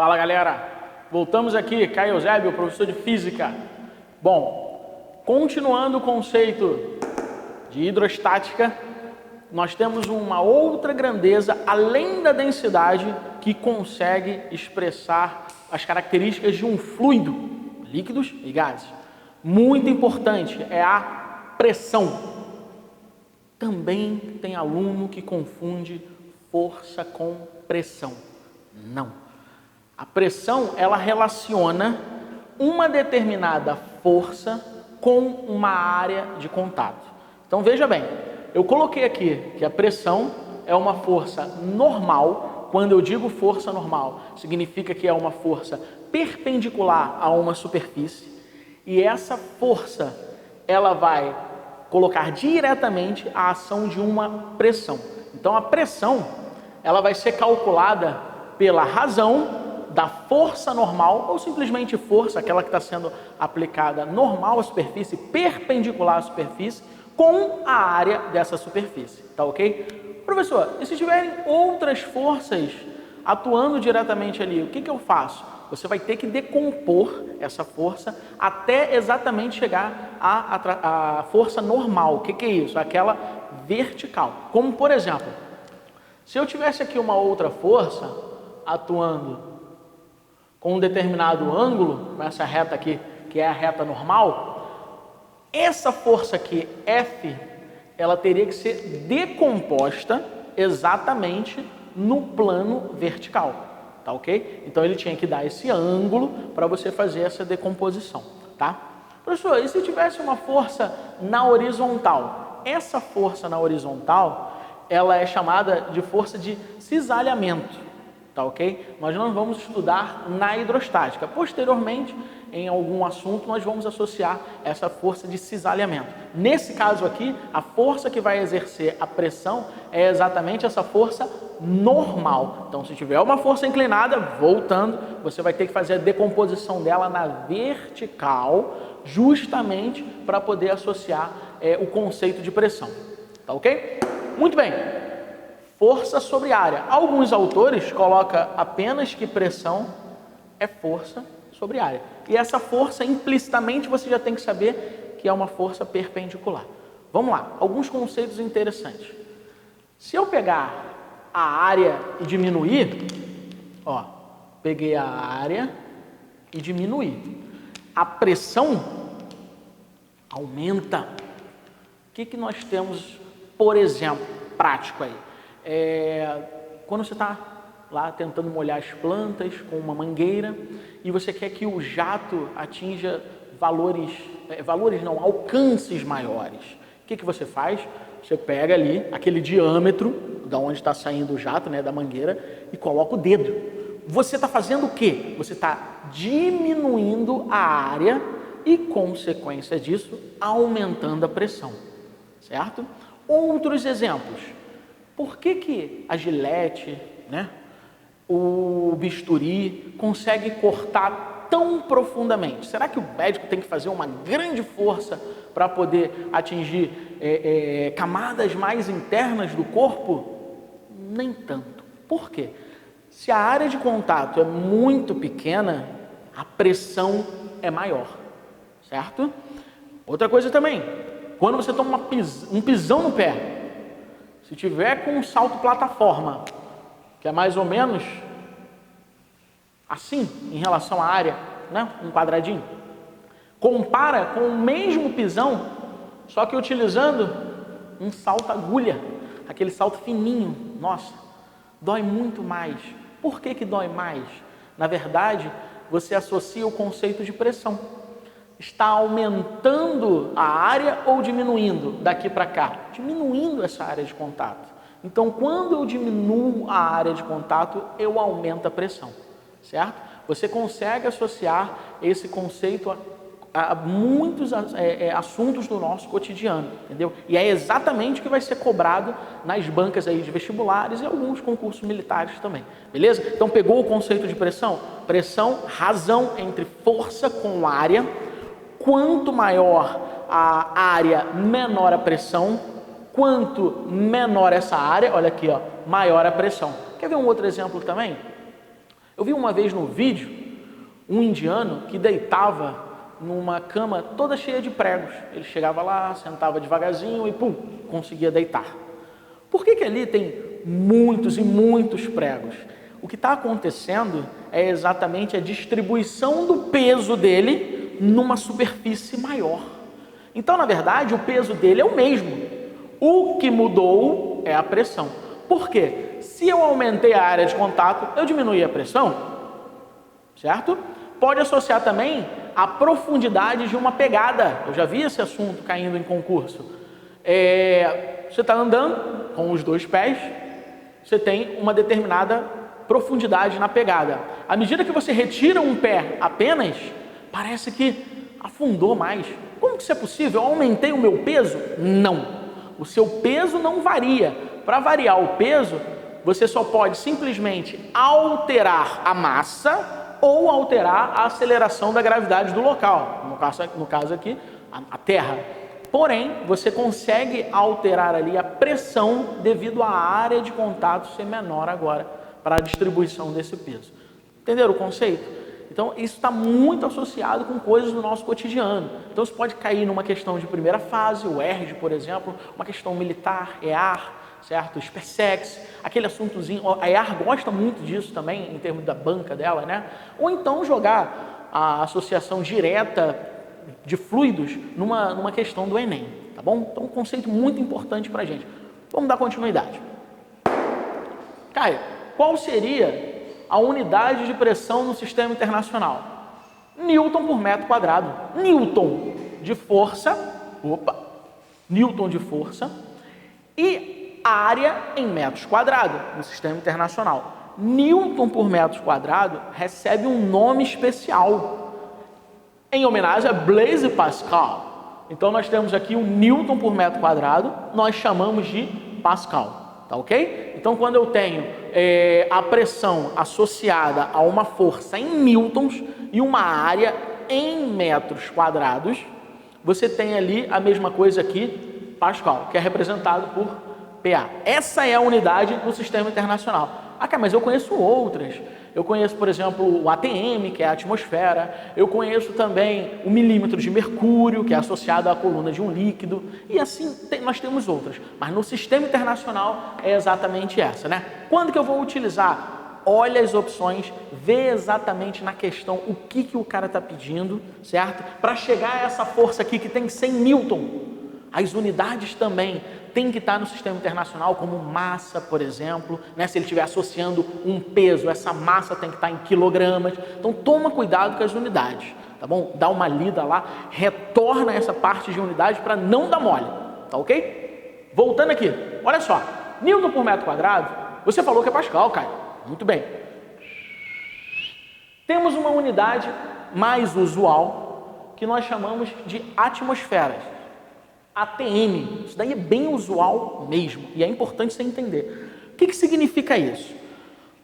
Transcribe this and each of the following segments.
Fala galera, voltamos aqui, Caio Eusébio, professor de Física. Bom, continuando o conceito de hidrostática, nós temos uma outra grandeza, além da densidade, que consegue expressar as características de um fluido, líquidos e gases. Muito importante é a pressão. Também tem aluno que confunde força com pressão. Não. A pressão, ela relaciona uma determinada força com uma área de contato. Então veja bem, eu coloquei aqui que a pressão é uma força normal. Quando eu digo força normal, significa que é uma força perpendicular a uma superfície, e essa força, ela vai colocar diretamente a ação de uma pressão. Então a pressão, ela vai ser calculada pela razão da força normal, ou simplesmente força, aquela que está sendo aplicada normal à superfície, perpendicular à superfície, com a área dessa superfície, tá ok? Professor, e se tiverem outras forças atuando diretamente ali, o que eu faço? Você vai ter que decompor essa força até exatamente chegar à força normal. O que é isso? Aquela vertical. Como, por exemplo, se eu tivesse aqui uma outra força atuando com um determinado ângulo, com essa reta aqui, que é a reta normal, essa força aqui, F, ela teria que ser decomposta exatamente no plano vertical, tá ok? Então ele tinha que dar esse ângulo para você fazer essa decomposição, tá? Professor, e se tivesse uma força na horizontal? Essa força na horizontal, ela é chamada de força de cisalhamento. Tá ok? Nós não vamos estudar na hidrostática. Posteriormente, em algum assunto, nós vamos associar essa força de cisalhamento. Nesse caso aqui, a força que vai exercer a pressão é exatamente essa força normal. Então, se tiver uma força inclinada, voltando, você vai ter que fazer a decomposição dela na vertical, justamente para poder associar o conceito de pressão. Tá ok? Muito bem. Força sobre área. Alguns autores colocam apenas que pressão é força sobre área. E essa força, implicitamente, você já tem que saber que é uma força perpendicular. Vamos lá, alguns conceitos interessantes. Se eu pegar a área e diminuir, ó, peguei a área e diminuí. A pressão aumenta. O que nós temos, por exemplo, prático aí? Quando você está lá tentando molhar as plantas com uma mangueira e você quer que o jato atinja alcances maiores, o que você faz? Você pega ali aquele diâmetro da onde está saindo o jato, né, da mangueira, e coloca o dedo. Você está fazendo o quê? Você está diminuindo a área e, consequência disso, aumentando a pressão, certo? Outros exemplos. Por que a gilete, né, o bisturi consegue cortar tão profundamente? Será que o médico tem que fazer uma grande força para poder atingir camadas mais internas do corpo? Nem tanto. Por quê? Se a área de contato é muito pequena, a pressão é maior, certo? Outra coisa também, quando você toma um pisão no pé, se tiver com um salto plataforma, que é mais ou menos assim, em relação à área, né? Um quadradinho, compara com o mesmo pisão, só que utilizando um salto agulha, aquele salto fininho. Nossa, dói muito mais. Por que dói mais? Na verdade, você associa o conceito de pressão. Está aumentando a área ou diminuindo daqui para cá? Diminuindo essa área de contato. Então, quando eu diminuo a área de contato, eu aumento a pressão, certo? Você consegue associar esse conceito a muitos assuntos do nosso cotidiano, entendeu? E é exatamente o que vai ser cobrado nas bancas aí de vestibulares e alguns concursos militares também, beleza? Então, pegou o conceito de pressão? Pressão, razão entre força com área. Quanto maior a área, menor a pressão. Quanto menor essa área, olha aqui, ó, maior a pressão. Quer ver um outro exemplo também? Eu vi uma vez no vídeo um indiano que deitava numa cama toda cheia de pregos. Ele chegava lá, sentava devagarzinho e pum, conseguia deitar. Por que ali tem muitos e muitos pregos? O que está acontecendo é exatamente a distribuição do peso dele numa superfície maior. Então, na verdade, o peso dele é o mesmo. O que mudou é a pressão. Por quê? Se eu aumentei a área de contato, eu diminuí a pressão, certo? Pode associar também a profundidade de uma pegada. Eu já vi esse assunto caindo em concurso. Você está andando com os dois pés, você tem uma determinada profundidade na pegada. À medida que você retira um pé apenas, parece que afundou mais. Como que isso é possível? Eu aumentei o meu peso? Não. O seu peso não varia. Para variar o peso, você só pode simplesmente alterar a massa ou alterar a aceleração da gravidade do local. No caso aqui, a Terra. Porém, você consegue alterar ali a pressão devido à área de contato ser menor agora para a distribuição desse peso. Entenderam o conceito? Então, isso está muito associado com coisas do nosso cotidiano. Então, isso pode cair numa questão de primeira fase, o ERG, por exemplo, uma questão militar, EAR, certo? SpaceX, aquele assuntozinho. A EAR gosta muito disso também, em termos da banca dela, né? Ou então jogar a associação direta de fluidos numa questão do Enem, tá bom? Então, um conceito muito importante para a gente. Vamos dar continuidade. Caio, qual seria a unidade de pressão no sistema internacional? Newton por metro quadrado. Newton de força, Newton de força e área em metros quadrados no sistema internacional. Newton por metro quadrado recebe um nome especial em homenagem a Blaise Pascal. Então nós temos aqui um Newton por metro quadrado, nós chamamos de Pascal, tá ok? Então quando eu tenho a pressão associada a uma força em newtons e uma área em metros quadrados, você tem ali a mesma coisa aqui, Pascal, que é representado por PA. Essa é a unidade do sistema internacional. Mas eu conheço outras. Eu conheço, por exemplo, o ATM, que é a atmosfera. Eu conheço também o milímetro de mercúrio, que é associado à coluna de um líquido. E assim nós temos outras. Mas no sistema internacional é exatamente essa, né? Quando que eu vou utilizar? Olha as opções, vê exatamente na questão o que o cara está pedindo, certo? Para chegar a essa força aqui que tem 100 newton. As unidades também tem que estar no sistema internacional, como massa, por exemplo, né? Se ele estiver associando um peso, essa massa tem que estar em quilogramas. Então, toma cuidado com as unidades, tá bom? Dá uma lida lá, retorna essa parte de unidade para não dar mole, tá ok? Voltando aqui, olha só, Newton por metro quadrado, você falou que é Pascal, Caio. Muito bem. Temos uma unidade mais usual, que nós chamamos de atmosferas. ATM, isso daí é bem usual mesmo, e é importante você entender. O que significa isso?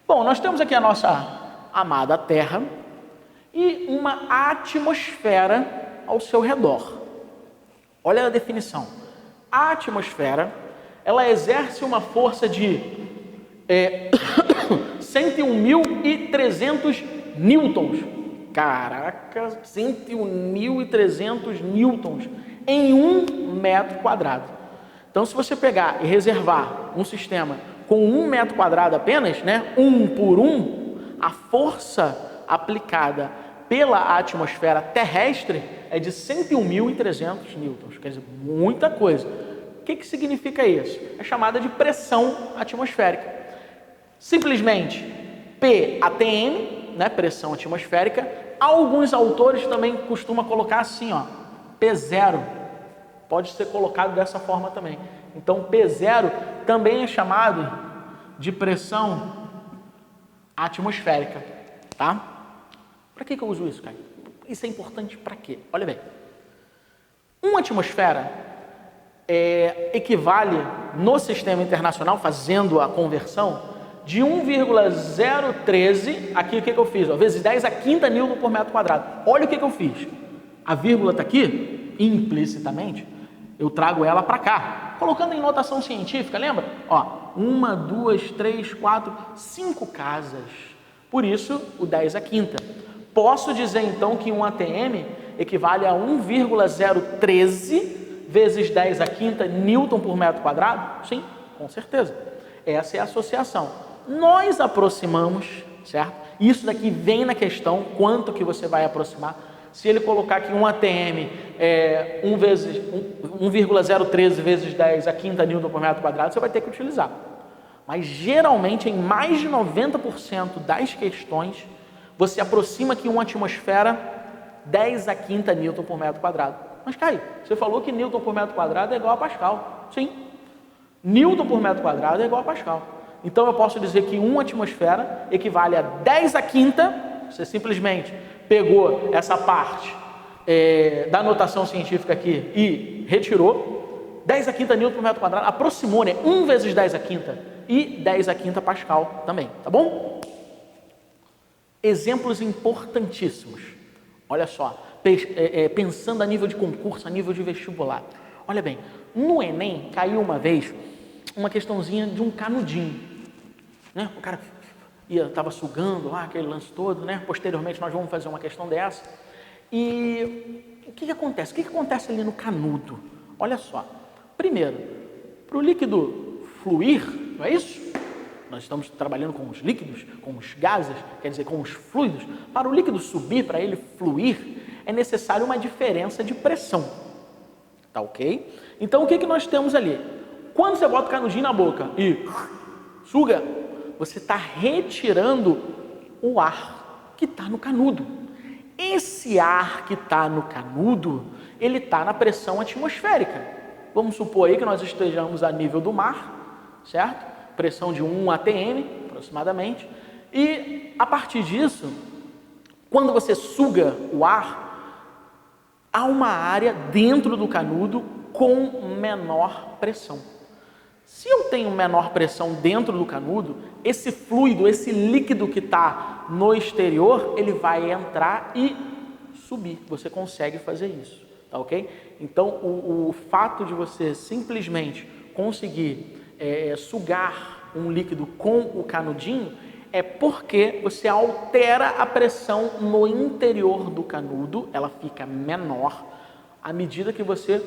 Bom, nós temos aqui a nossa amada Terra e uma atmosfera ao seu redor. Olha a definição. A atmosfera, ela exerce uma força de 101.300 newtons. Caraca, 101.300 newtons em 1 metro quadrado. Então, se você pegar e reservar um sistema com 1 metro quadrado apenas, né, 1 por 1, a força aplicada pela atmosfera terrestre é de 101.300 newtons. Quer dizer, muita coisa. O que significa isso? É chamada de pressão atmosférica. Simplesmente PATM, né, pressão atmosférica. Alguns autores também costumam colocar assim, ó, P0, pode ser colocado dessa forma também. Então, P0 também é chamado de pressão atmosférica, tá? Para que eu uso isso, Caio? Isso é importante para quê? Olha bem, uma atmosfera equivale no sistema internacional, fazendo a conversão, de 1,013, aqui o que eu fiz? Ó, vezes 10 a quinta newton por metro quadrado. Olha o que eu fiz. A vírgula está aqui, implicitamente, eu trago ela para cá, colocando em notação científica, lembra? Ó, 1, 2, 3, 4, 5 casas Por isso, o 10 à quinta. Posso dizer, então, que um ATM equivale a 1,013 vezes 10 à quinta newton por metro quadrado? Sim, com certeza. Essa é a associação. Nós aproximamos, certo? Isso daqui vem na questão, quanto que você vai aproximar. Se ele colocar aqui um ATM 1,013 vezes 10 à quinta newton por metro quadrado, você vai ter que utilizar. Mas geralmente, em mais de 90% das questões, você aproxima aqui uma atmosfera 10 à quinta newton por metro quadrado. Mas, Caio, você falou que newton por metro quadrado é igual a Pascal. Sim, newton por metro quadrado é igual a Pascal. Então, eu posso dizer que uma atmosfera equivale a 10 à quinta, você simplesmente pegou essa parte da notação científica aqui e retirou, 10 à quinta newton por metro quadrado, aproximou, né? 1 vezes 10 à quinta e 10 à quinta Pascal também, tá bom? Exemplos importantíssimos. Olha só, pensando a nível de concurso, a nível de vestibular. Olha bem, no Enem caiu uma vez uma questãozinha de um canudinho, né? O cara estava sugando lá aquele lance todo, né? Posteriormente nós vamos fazer uma questão dessa. E o que acontece? O que acontece ali no canudo? Olha só. Primeiro, para o líquido fluir, não é isso? Nós estamos trabalhando com os líquidos, com os gases, quer dizer, com os fluidos. Para o líquido subir, para ele fluir, é necessário uma diferença de pressão. Tá ok? Então, o que nós temos ali? Quando você bota o canudinho na boca e suga, você está retirando o ar que está no canudo. Esse ar que está no canudo, ele está na pressão atmosférica. Vamos supor aí que nós estejamos a nível do mar, certo? Pressão de 1 atm, aproximadamente. E, a partir disso, quando você suga o ar, há uma área dentro do canudo com menor pressão. Se eu tenho menor pressão dentro do canudo, esse fluido, esse líquido que está no exterior, ele vai entrar e subir. Você consegue fazer isso, tá ok? Então, o fato de você simplesmente conseguir sugar um líquido com o canudinho é porque você altera a pressão no interior do canudo, ela fica menor à medida que você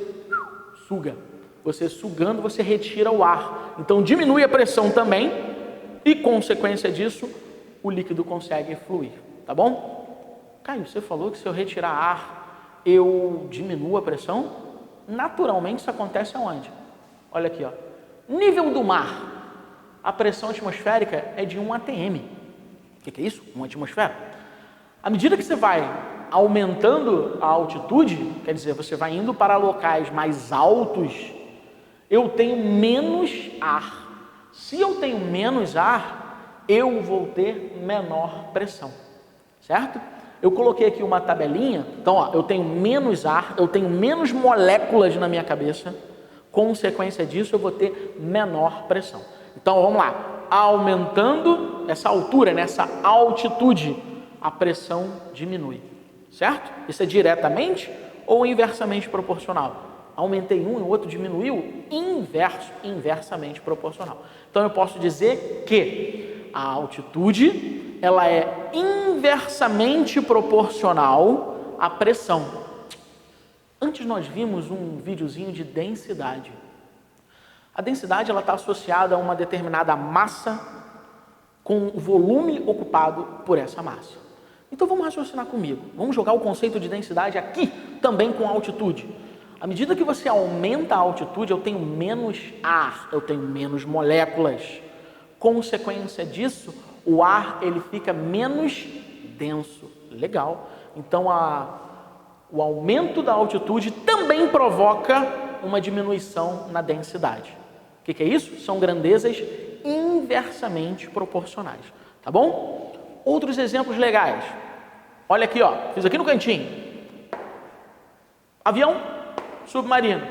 suga. Você sugando, você retira o ar. Então, diminui a pressão também e, consequência disso, o líquido consegue fluir. Tá bom? Caio, você falou que se eu retirar ar, eu diminuo a pressão? Naturalmente, isso acontece aonde? Olha aqui, ó. Nível do mar. A pressão atmosférica é de 1 atm. O que é isso? 1 atmosfera. À medida que você vai aumentando a altitude, quer dizer, você vai indo para locais mais altos, eu tenho menos ar. Se eu tenho menos ar, eu vou ter menor pressão, certo? Eu coloquei aqui uma tabelinha, então ó, eu tenho menos ar, eu tenho menos moléculas na minha cabeça, consequência disso eu vou ter menor pressão. Então vamos lá, aumentando essa altura, nessa altitude, a pressão diminui, certo? Isso é diretamente ou inversamente proporcional? Aumentei um e o outro diminuiu, inversamente proporcional. Então eu posso dizer que a altitude ela é inversamente proporcional à pressão. Antes nós vimos um videozinho de densidade. A densidade ela está associada a uma determinada massa com o volume ocupado por essa massa. Então vamos raciocinar comigo. Vamos jogar o conceito de densidade aqui também com altitude. À medida que você aumenta a altitude, eu tenho menos ar, eu tenho menos moléculas. Consequência disso, o ar ele fica menos denso. Legal. Então, o aumento da altitude também provoca uma diminuição na densidade. O que é isso? São grandezas inversamente proporcionais. Tá bom? Outros exemplos legais. Olha aqui, ó. Fiz aqui no cantinho. Avião submarino.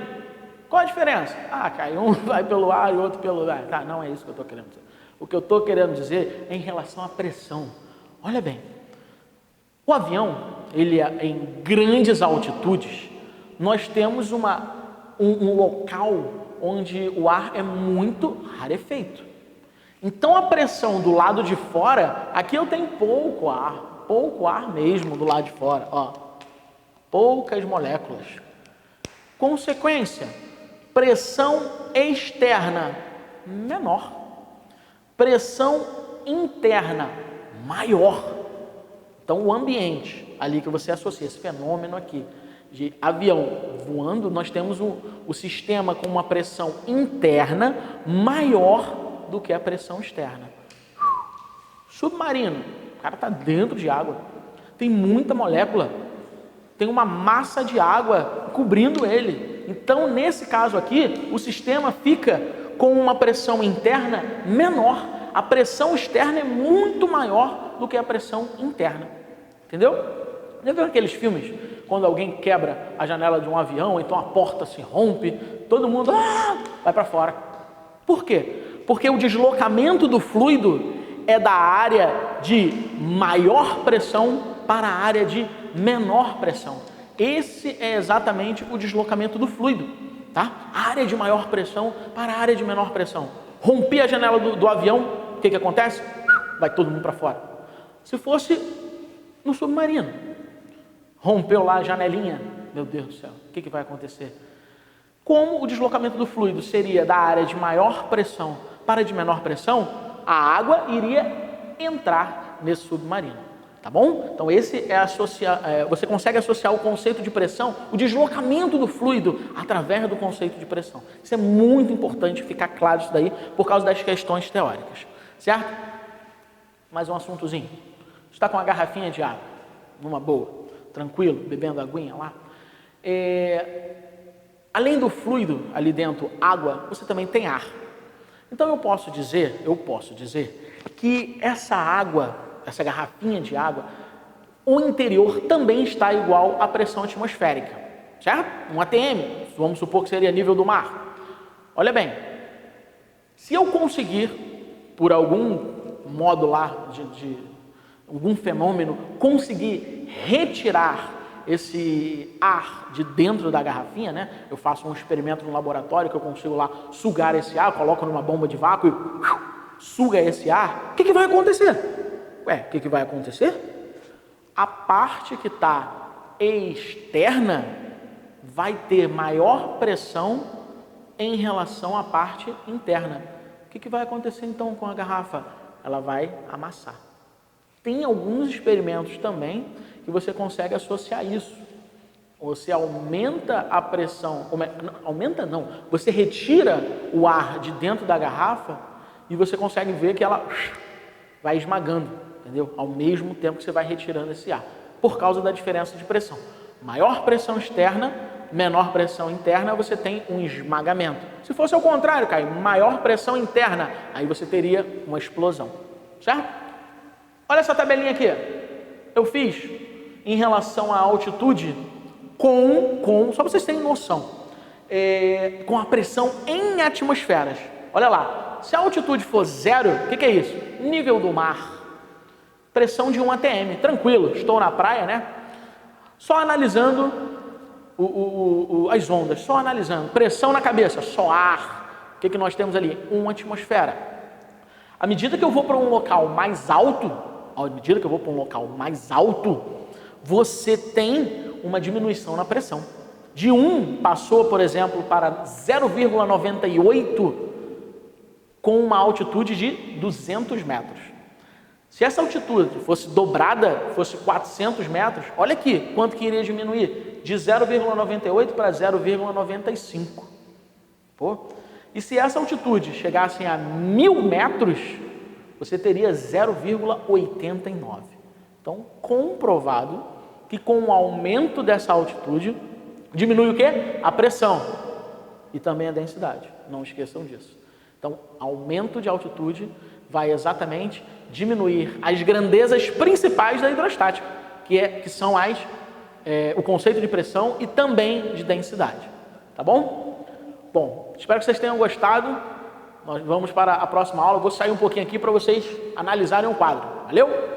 Qual a diferença? Cai um vai pelo ar e outro pelo ar. Tá, não é isso que eu estou querendo dizer. O que eu estou querendo dizer é em relação à pressão. Olha bem, o avião, ele em grandes altitudes, nós temos um local onde o ar é muito rarefeito. Então a pressão do lado de fora, aqui eu tenho pouco ar mesmo do lado de fora, ó, poucas moléculas. Consequência, pressão externa menor, pressão interna maior. Então o ambiente ali que você associa esse fenômeno aqui de avião voando, nós temos o sistema com uma pressão interna maior do que a pressão externa. Submarino, o cara está dentro de água, tem muita molécula, tem uma massa de água cobrindo ele. Então, nesse caso aqui, o sistema fica com uma pressão interna menor. A pressão externa é muito maior do que a pressão interna. Entendeu? Já viu aqueles filmes quando alguém quebra a janela de um avião, então a porta se rompe, todo mundo vai para fora. Por quê? Porque o deslocamento do fluido é da área de maior pressão para a área de menor pressão. Esse é exatamente o deslocamento do fluido, tá? A área de maior pressão para a área de menor pressão. Rompi a janela do avião, o que acontece? Vai todo mundo para fora. Se fosse no submarino, rompeu lá a janelinha, meu Deus do céu, o que vai acontecer? Como o deslocamento do fluido seria da área de maior pressão para a de menor pressão, a água iria entrar nesse submarino, tá bom? Então esse é você consegue associar o conceito de pressão, o deslocamento do fluido através do conceito de pressão. Isso é muito importante ficar claro isso daí por causa das questões teóricas, certo? Mais um assuntozinho. Você está com uma garrafinha de água, numa boa, tranquilo, bebendo aguinha lá. Além do fluido ali dentro, água, você também tem ar. Então eu posso dizer que essa água, essa garrafinha de água, o interior também está igual à pressão atmosférica, certo? Um ATM, vamos supor que seria nível do mar. Olha bem, se eu conseguir, por algum modo lá, de algum fenômeno, conseguir retirar esse ar de dentro da garrafinha, né? Eu faço um experimento no laboratório que eu consigo lá sugar esse ar, coloco numa bomba de vácuo e suga esse ar. O que vai acontecer? O que vai acontecer? A parte que está externa vai ter maior pressão em relação à parte interna. O que vai acontecer então com a garrafa? Ela vai amassar. Tem alguns experimentos também que você consegue associar isso. Você aumenta a pressão, você retira o ar de dentro da garrafa e você consegue ver que ela vai esmagando, entendeu? Ao mesmo tempo que você vai retirando esse ar, por causa da diferença de pressão. Maior pressão externa, menor pressão interna, você tem um esmagamento. Se fosse ao contrário, Caio, maior pressão interna, aí você teria uma explosão, certo? Olha essa tabelinha aqui. Eu fiz em relação à altitude só para vocês terem noção, com a pressão em atmosferas. Olha lá, se a altitude for 0, o que é isso? Nível do mar, pressão de 1 atm, tranquilo, estou na praia, né? Só analisando as ondas, só analisando, pressão na cabeça, só ar, o que nós temos ali? 1 atmosfera. À medida que eu vou para um local mais alto, você tem uma diminuição na pressão. De 1 passou, por exemplo, para 0,98 com uma altitude de 200 metros. Se essa altitude fosse dobrada, fosse 400 metros, olha aqui quanto que iria diminuir. De 0,98 para 0,95. E se essa altitude chegasse a 1000 metros, você teria 0,89. Então, comprovado que com o aumento dessa altitude, diminui o quê? A pressão e também a densidade. Não esqueçam disso. Então, aumento de altitude vai exatamente diminuir as grandezas principais da hidrostática, que são o conceito de pressão e também de densidade. Tá bom? Bom, espero que vocês tenham gostado. Nós vamos para a próxima aula. Eu vou sair um pouquinho aqui para vocês analisarem o quadro. Valeu?